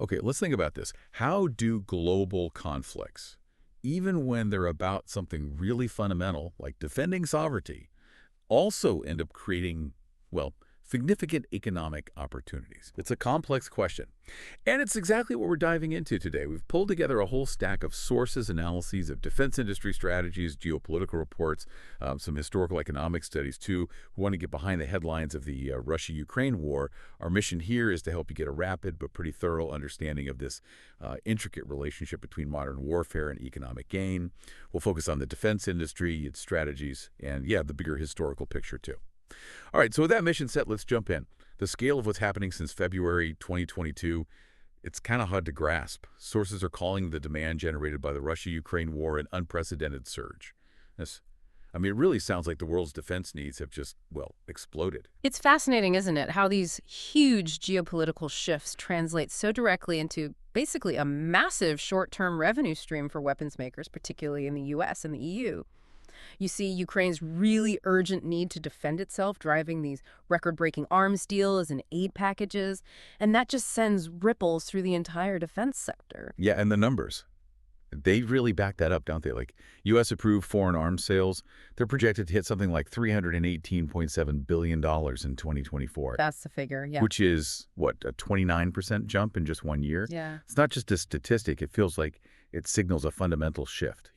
Okay, let's think about this. How do global conflicts, even when they're about something really fundamental, like defending sovereignty, also end up creating, well, significant economic opportunities? It's a complex question. And it's exactly what we're diving into today. We've pulled together a whole stack of sources, analyses of defense industry strategies, geopolitical reports, some historical economic studies, too. We want to get behind the headlines of the Russia-Ukraine war. Our mission here is to help you get a rapid but pretty thorough understanding of this intricate relationship between modern warfare and economic gain. We'll focus on the defense industry, its strategies, and, yeah, the bigger historical picture, too. All right, so with that mission set, let's jump in. The scale of what's happening since February 2022, it's kind of hard to grasp. Sources are calling the demand generated by the Russia-Ukraine war an unprecedented surge. It really sounds like the world's defense needs have just, well, exploded. It's fascinating, isn't it, how these huge geopolitical shifts translate so directly into basically a massive short-term revenue stream for weapons makers, particularly in the U.S. and the EU. You see Ukraine's really urgent need to defend itself, driving these record-breaking arms deals and aid packages, and that just sends ripples through the entire defense sector. Yeah, and the numbers. They really back that up, don't they? Like, U.S.-approved foreign arms sales, they're projected to hit something like $318.7 billion in 2024. That's the figure, yeah. Which is, what, a 29% jump in just 1 year? Yeah. It's not just a statistic. It feels like it signals a fundamental shift,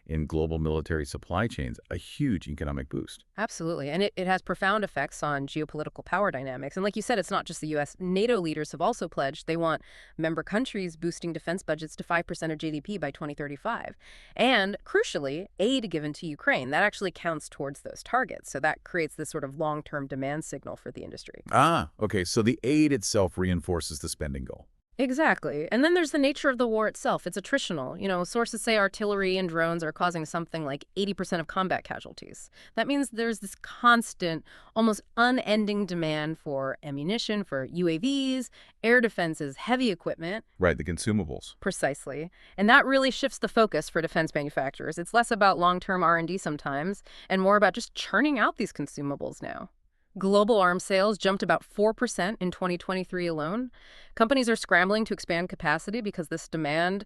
in global military supply chains, a huge economic boost. Absolutely. And it has profound effects on geopolitical power dynamics. And like you said, it's not just the U.S. NATO leaders have also pledged they want member countries boosting defense budgets to 5% of GDP by 2035. And crucially, aid given to Ukraine, that actually counts towards those targets. So that creates this sort of long-term demand signal for the industry. Ah, okay. So the aid itself reinforces the spending goal. Exactly. And then there's the nature of the war itself. It's attritional. Sources say artillery and drones are causing something like 80% of combat casualties. That means there's this constant, almost unending demand for ammunition, for UAVs, air defenses, heavy equipment. Right, the consumables. Precisely. And that really shifts the focus for defense manufacturers. It's less about long-term R&D sometimes, and more about just churning out these consumables now. Global arms sales jumped about 4% in 2023 alone. Companies are scrambling to expand capacity because this demand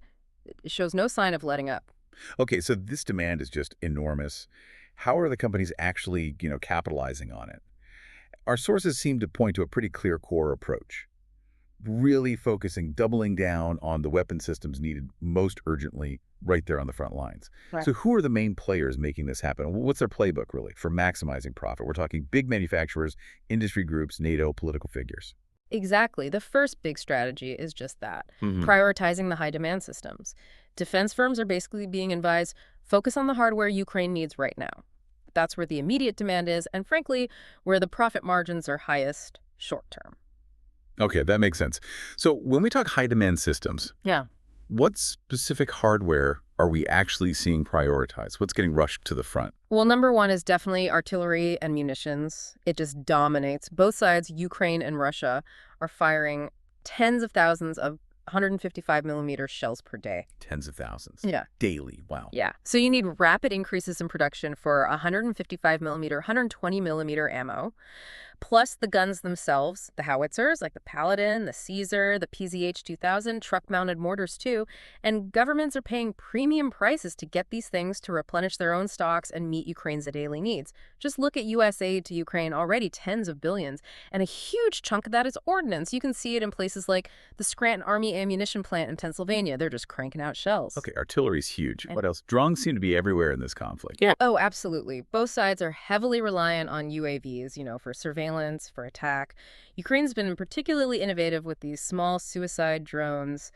shows no sign of letting up. Okay, so this demand is just enormous. How are the companies actually, capitalizing on it? Our sources seem to point to a pretty clear core approach, really focusing, doubling down on the weapon systems needed most urgently right there on the front lines. Right. So who are the main players making this happen? What's their playbook, really, for maximizing profit? We're talking big manufacturers, industry groups, NATO, political figures. Exactly. The first big strategy is just that, Mm-hmm. prioritizing the high-demand systems. Defense firms are basically being advised, focus on the hardware Ukraine needs right now. That's where the immediate demand is, and frankly, where the profit margins are highest short-term. Okay, that makes sense. So when we talk high-demand systems, Yeah. what specific hardware are we actually seeing prioritized? What's getting rushed to the front? Well, number one is definitely artillery and munitions. It just dominates. Both sides, Ukraine and Russia, are firing tens of thousands of 155 millimeter shells per day. Tens of thousands. Yeah. Daily. Wow. Yeah. So you need rapid increases in production for 155 millimeter, 120 millimeter ammo, plus the guns themselves, the howitzers like the Paladin, the Caesar, the PZH-2000, truck-mounted mortars too, and governments are paying premium prices to get these things to replenish their own stocks and meet Ukraine's daily needs. Just look at U.S. aid to Ukraine, already tens of billions, and a huge chunk of that is ordnance. You can see it in places like the Scranton Army Ammunition Plant in Pennsylvania. They're just cranking out shells. Okay, artillery's huge. What else? Drones seem to be everywhere in this conflict. Yeah. Oh, absolutely. Both sides are heavily reliant on UAVs, for surveillance, for attack. Ukraine's been particularly innovative with these small suicide drones,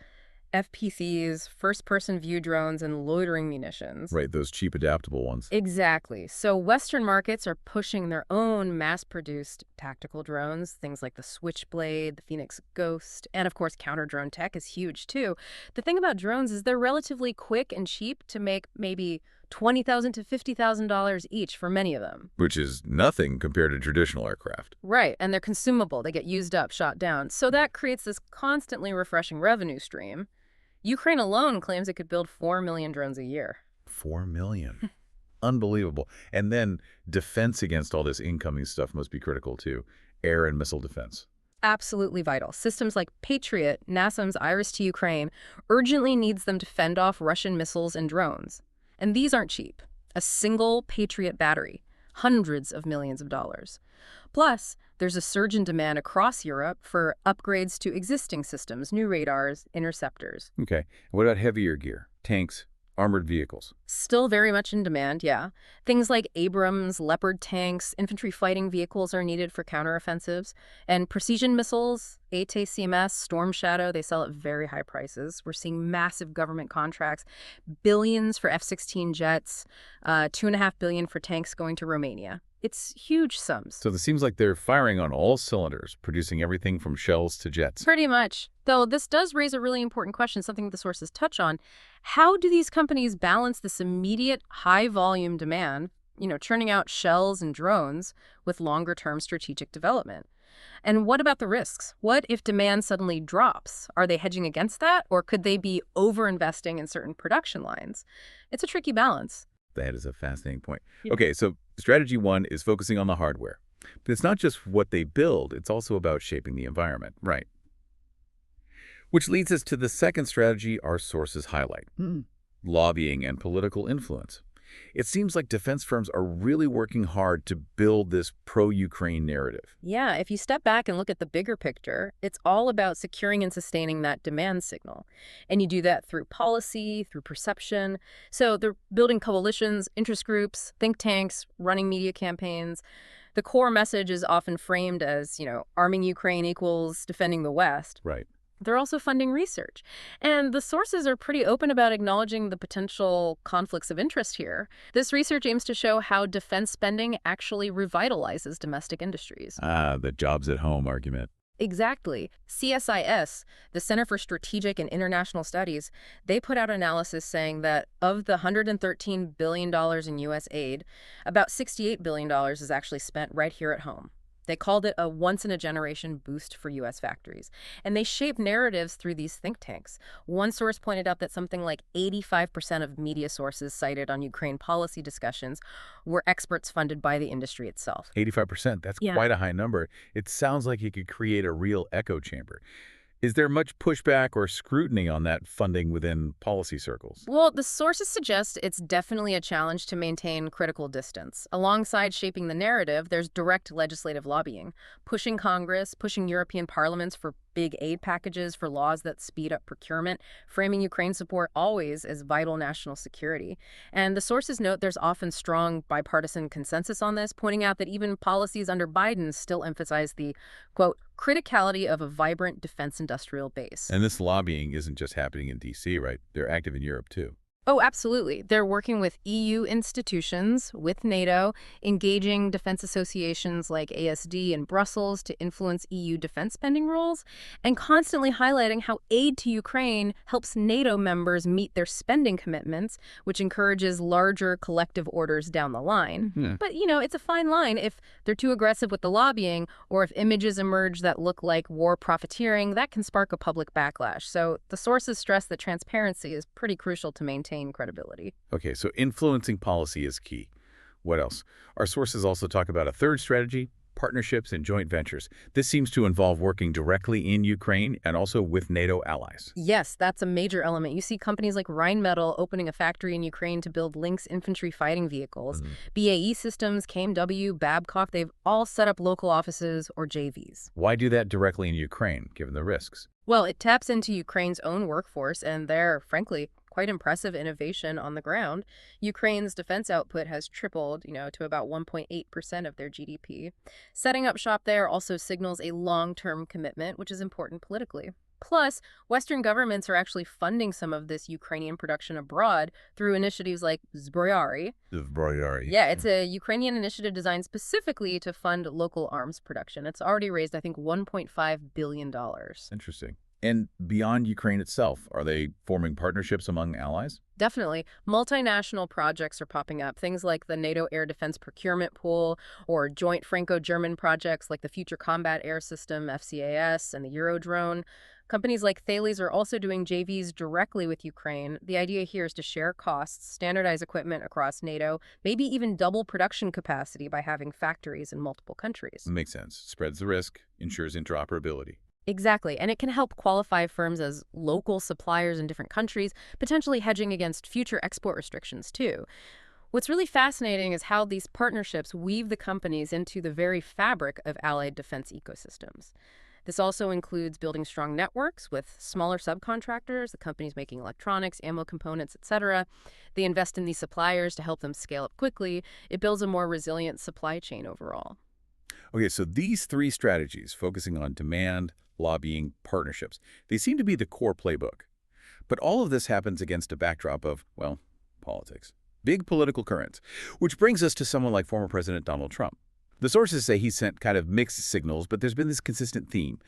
FPCs, first-person view drones, and loitering munitions. Right, those cheap, adaptable ones. Exactly. So Western markets are pushing their own mass-produced tactical drones, things like the Switchblade, the Phoenix Ghost, and of course counter-drone tech is huge too. The thing about drones is they're relatively quick and cheap to make maybe $20,000 to $50,000 each for many of them. Which is nothing compared to traditional aircraft. Right, and they're consumable. They get used up, shot down. So that creates this constantly refreshing revenue stream. Ukraine alone claims it could build 4 million drones a year. 4 million. Unbelievable. And then defense against all this incoming stuff must be critical too. Air and missile defense. Absolutely vital. Systems like Patriot, NASAM's Iris to Ukraine, urgently needs them to fend off Russian missiles and drones. And these aren't cheap. A single Patriot battery, hundreds of millions of dollars. Plus, there's a surge in demand across Europe for upgrades to existing systems, new radars, interceptors. Okay. What about heavier gear? Tanks, armored vehicles? Still very much in demand, yeah. Things like Abrams, Leopard tanks, infantry fighting vehicles are needed for counteroffensives. And precision missiles, ATACMS, Storm Shadow, they sell at very high prices. We're seeing massive government contracts, billions for F-16 jets, $2.5 billion for tanks going to Romania. It's huge sums. So it seems like they're firing on all cylinders, producing everything from shells to jets. Pretty much. Though this does raise a really important question, something the sources touch on. How do these companies balance this immediate high-volume demand, churning out shells and drones, with longer-term strategic development? And what about the risks? What if demand suddenly drops? Are they hedging against that, or could they be over-investing in certain production lines? It's a tricky balance. That is a fascinating point. Yeah. Okay, so strategy one is focusing on the hardware. But it's not just what they build, it's also about shaping the environment. Right. Which leads us to the second strategy our sources highlight, lobbying and political influence. It seems like defense firms are really working hard to build this pro-Ukraine narrative. Yeah, if you step back and look at the bigger picture, it's all about securing and sustaining that demand signal. And you do that through policy, through perception. So they're building coalitions, interest groups, think tanks, running media campaigns. The core message is often framed as, arming Ukraine equals defending the West. Right. They're also funding research. And the sources are pretty open about acknowledging the potential conflicts of interest here. This research aims to show how defense spending actually revitalizes domestic industries. The jobs at home argument. Exactly. CSIS, the Center for Strategic and International Studies, they put out analysis saying that of the $113 billion in U.S. aid, about $68 billion is actually spent right here at home. They called it a once-in-a-generation boost for U.S. factories. And they shape narratives through these think tanks. One source pointed out that something like 85% of media sources cited on Ukraine policy discussions were experts funded by the industry itself. 85%, that's quite a high number. It sounds like it could create a real echo chamber. Is there much pushback or scrutiny on that funding within policy circles? Well, the sources suggest it's definitely a challenge to maintain critical distance. Alongside shaping the narrative, there's direct legislative lobbying, pushing Congress, pushing European parliaments for big aid packages, for laws that speed up procurement, framing Ukraine support always as vital national security. And the sources note there's often strong bipartisan consensus on this, pointing out that even policies under Biden still emphasize the, quote, criticality of a vibrant defense industrial base. And this lobbying isn't just happening in D.C., right? They're active in Europe, too. Oh, absolutely. They're working with EU institutions, with NATO, engaging defense associations like ASD in Brussels to influence EU defense spending rules, and constantly highlighting how aid to Ukraine helps NATO members meet their spending commitments, which encourages larger collective orders down the line. Yeah. But, it's a fine line. If they're too aggressive with the lobbying, or if images emerge that look like war profiteering, that can spark a public backlash. So the sources stress that transparency is pretty crucial to maintain credibility. Okay, so influencing policy is key. What else? Our sources also talk about a third strategy, partnerships and joint ventures. This seems to involve working directly in Ukraine and also with NATO allies. Yes, that's a major element. You see companies like Rheinmetall opening a factory in Ukraine to build Lynx infantry fighting vehicles. BAE Systems, KMW, Babcock, they've all set up local offices or JVs. Why do that directly in Ukraine, given the risks? Well, it taps into Ukraine's own workforce and their, frankly, quite impressive innovation on the ground. Ukraine's defense output has tripled, to about 1.8% of their GDP. Setting up shop there also signals a long-term commitment, which is important politically. Plus, Western governments are actually funding some of this Ukrainian production abroad through initiatives like Zbroyari. Yeah, it's a Ukrainian initiative designed specifically to fund local arms production. It's already raised, I think, $1.5 billion. Interesting. And beyond Ukraine itself, are they forming partnerships among allies? Definitely. Multinational projects are popping up. Things like the NATO Air Defense Procurement Pool or joint Franco-German projects like the Future Combat Air System, FCAS, and the Eurodrone. Companies like Thales are also doing JVs directly with Ukraine. The idea here is to share costs, standardize equipment across NATO, maybe even double production capacity by having factories in multiple countries. Makes sense. Spreads the risk, ensures interoperability. Exactly, and it can help qualify firms as local suppliers in different countries, potentially hedging against future export restrictions, too. What's really fascinating is how these partnerships weave the companies into the very fabric of allied defense ecosystems. This also includes building strong networks with smaller subcontractors, the companies making electronics, ammo components, etc. They invest in these suppliers to help them scale up quickly. It builds a more resilient supply chain overall. Okay, so these three strategies, focusing on demand, lobbying, partnerships, they seem to be the core playbook. But all of this happens against a backdrop of, well, politics. Big political currents, which brings us to someone like former President Donald Trump. The sources say he sent kind of mixed signals, but there's been this consistent theme,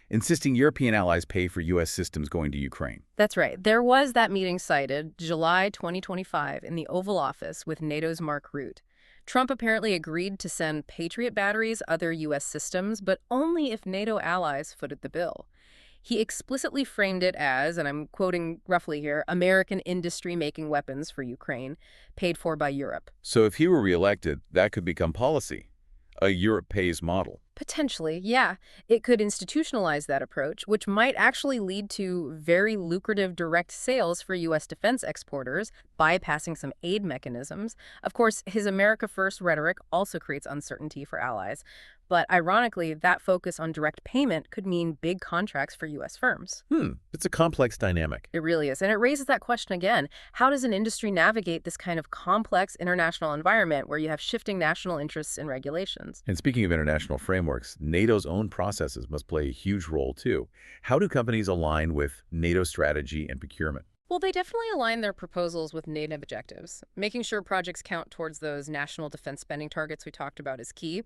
insisting European allies pay for U.S. systems going to Ukraine. That's right. There was that meeting cited, July 2025, in the Oval Office with NATO's Mark Rutte. Trump apparently agreed to send Patriot batteries, other U.S. systems, but only if NATO allies footed the bill. He explicitly framed it as, and I'm quoting roughly here, American industry making weapons for Ukraine, paid for by Europe. So if he were reelected, that could become policy, a Europe pays model. Potentially, yeah. It could institutionalize that approach, which might actually lead to very lucrative direct sales for U.S. defense exporters, bypassing some aid mechanisms. Of course, his America First rhetoric also creates uncertainty for allies. But ironically, that focus on direct payment could mean big contracts for U.S. firms. It's a complex dynamic. It really is. And it raises that question again. How does an industry navigate this kind of complex international environment where you have shifting national interests and regulations? And speaking of international frameworks, NATO's own processes must play a huge role, too. How do companies align with NATO strategy and procurement? Well, they definitely align their proposals with NATO objectives. Making sure projects count towards those national defense spending targets we talked about is key.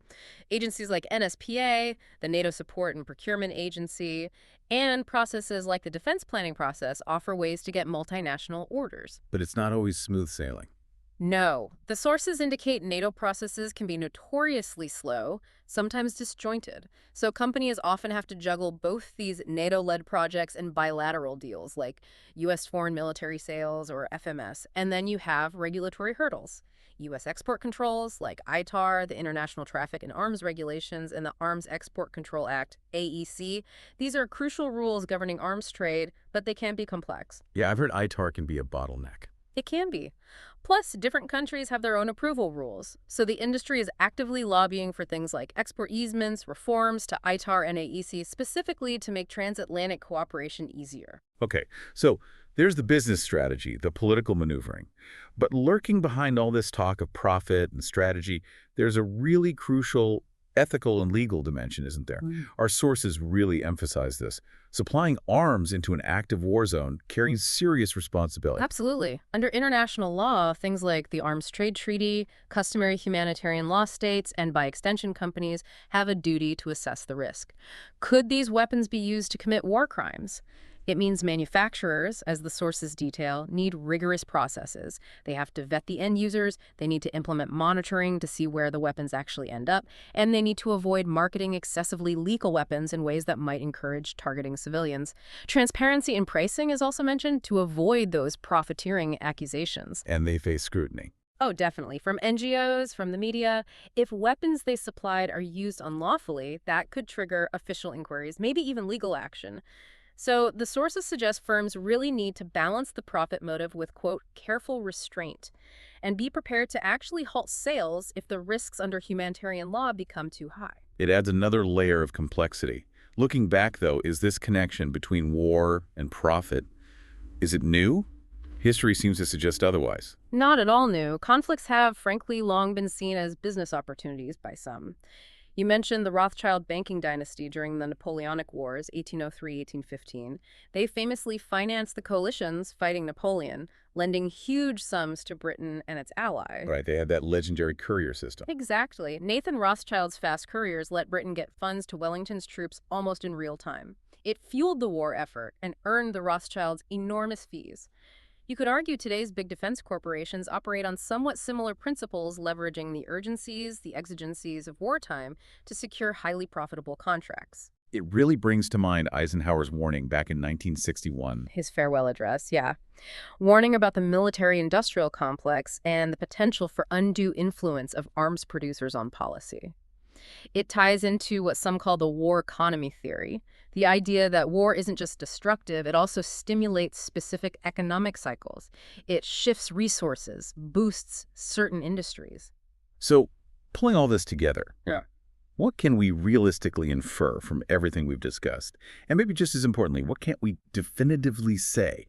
Agencies like NSPA, the NATO Support and Procurement Agency, and processes like the defense planning process offer ways to get multinational orders. But it's not always smooth sailing. No. The sources indicate NATO processes can be notoriously slow, sometimes disjointed. So companies often have to juggle both these NATO-led projects and bilateral deals like U.S. foreign military sales or FMS. And then you have regulatory hurdles. U.S. export controls like ITAR, the International Traffic in Arms Regulations, and the Arms Export Control Act, AEC. These are crucial rules governing arms trade, but they can be complex. Yeah, I've heard ITAR can be a bottleneck. It can be. Plus, different countries have their own approval rules, so the industry is actively lobbying for things like export easements, reforms to ITAR and AEC specifically to make transatlantic cooperation easier. Okay, so there's the business strategy, the political maneuvering. But lurking behind all this talk of profit and strategy, there's a really crucial ethical and legal dimension, isn't there? Our sources really emphasize this. Supplying arms into an active war zone carries serious responsibility. Absolutely. Under international law, things like the Arms Trade Treaty, customary humanitarian law states, and by extension companies have a duty to assess the risk. Could these weapons be used to commit war crimes? It means manufacturers, as the sources detail, need rigorous processes. They have to vet the end users, they need to implement monitoring to see where the weapons actually end up, and they need to avoid marketing excessively lethal weapons in ways that might encourage targeting civilians. Transparency in pricing is also mentioned to avoid those profiteering accusations. And they face scrutiny. Oh, definitely. From NGOs, from the media. If weapons they supplied are used unlawfully, that could trigger official inquiries, maybe even legal action. So the sources suggest firms really need to balance the profit motive with, quote, careful restraint, and be prepared to actually halt sales if the risks under humanitarian law become too high. It adds another layer of complexity. Looking back, though, is this connection between war and profit, is it new? History seems to suggest otherwise. Not at all new. Conflicts have, frankly, long been seen as business opportunities by some. You mentioned the Rothschild banking dynasty during the Napoleonic Wars, 1803-1815. They famously financed the coalitions fighting Napoleon, lending huge sums to Britain and its allies. Right, they had that legendary courier system. Exactly. Nathan Rothschild's fast couriers let Britain get funds to Wellington's troops almost in real time. It fueled the war effort and earned the Rothschilds enormous fees. You could argue today's big defense corporations operate on somewhat similar principles, leveraging the urgencies, the exigencies of wartime to secure highly profitable contracts. It really brings to mind Eisenhower's warning back in 1961. His farewell address, yeah. Warning about the military-industrial complex and the potential for undue influence of arms producers on policy. It ties into what some call the war economy theory, the idea that war isn't just destructive, it also stimulates specific economic cycles. It shifts resources, boosts certain industries. So, pulling all this together, Yeah. what can we realistically infer from everything we've discussed? And maybe just as importantly, what can't we definitively say?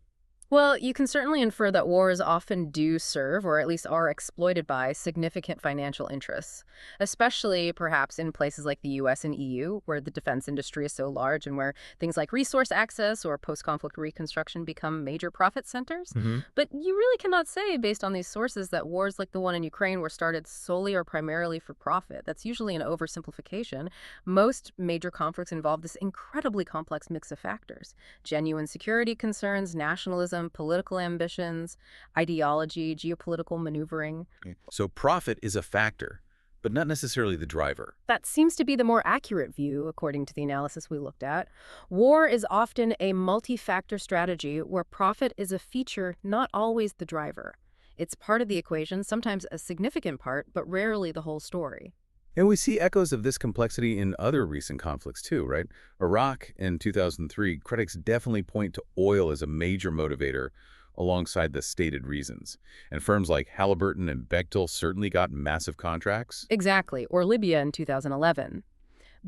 Well, you can certainly infer that wars often do serve, or at least are exploited by, significant financial interests, especially perhaps in places like the US and EU, where the defense industry is so large and where things like resource access or post-conflict reconstruction become major profit centers. But you really cannot say, based on these sources, that wars like the one in Ukraine were started solely or primarily for profit. That's usually an oversimplification. Most major conflicts involve this incredibly complex mix of factors: genuine security concerns, nationalism, political ambitions, ideology, geopolitical maneuvering. Okay. So profit is a factor, but not necessarily the driver. That seems to be the more accurate view, according to the analysis we looked at. War is often a multi-factor strategy where profit is a feature, not always the driver. It's part of the equation, sometimes a significant part, but rarely the whole story. And we see echoes of this complexity in other recent conflicts too, right? Iraq in 2003, critics definitely point to oil as a major motivator alongside the stated reasons. And firms like Halliburton and Bechtel certainly got massive contracts. Exactly, or Libya in 2011.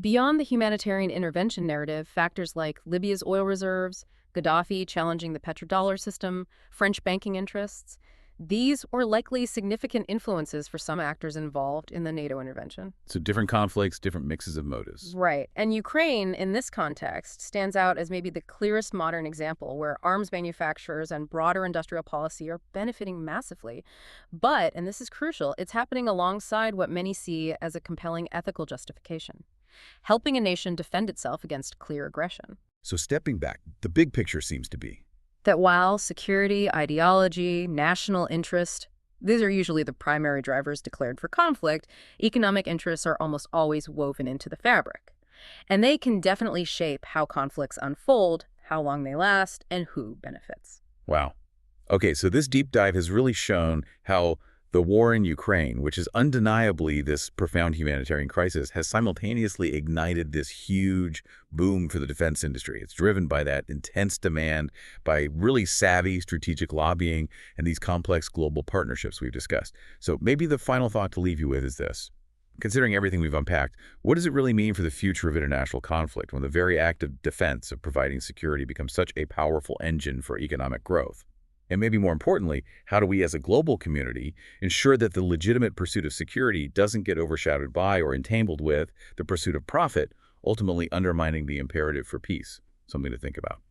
Beyond the humanitarian intervention narrative, factors like Libya's oil reserves, Gaddafi challenging the petrodollar system, French banking interests, these were likely significant influences for some actors involved in the NATO intervention. So different conflicts, different mixes of motives. Right. And Ukraine, in this context, stands out as maybe the clearest modern example where arms manufacturers and broader industrial policy are benefiting massively. But, and this is crucial, it's happening alongside what many see as a compelling ethical justification: helping a nation defend itself against clear aggression. So stepping back, the big picture seems to be That while security, ideology, national interest, these are usually the primary drivers declared for conflict, economic interests are almost always woven into the fabric. And they can definitely shape how conflicts unfold, how long they last, and who benefits. wow. Okay, so this deep dive has really shown how the war in Ukraine, which is undeniably this profound humanitarian crisis, has simultaneously ignited this huge boom for the defense industry. It's driven by that intense demand, by really savvy strategic lobbying, and these complex global partnerships we've discussed. So maybe the final thought to leave you with is this. Considering everything we've unpacked, what does it really mean for the future of international conflict when the very act of defense, of providing security, becomes such a powerful engine for economic growth? And maybe more importantly, how do we as a global community ensure that the legitimate pursuit of security doesn't get overshadowed by or entangled with the pursuit of profit, ultimately undermining the imperative for peace? Something to think about.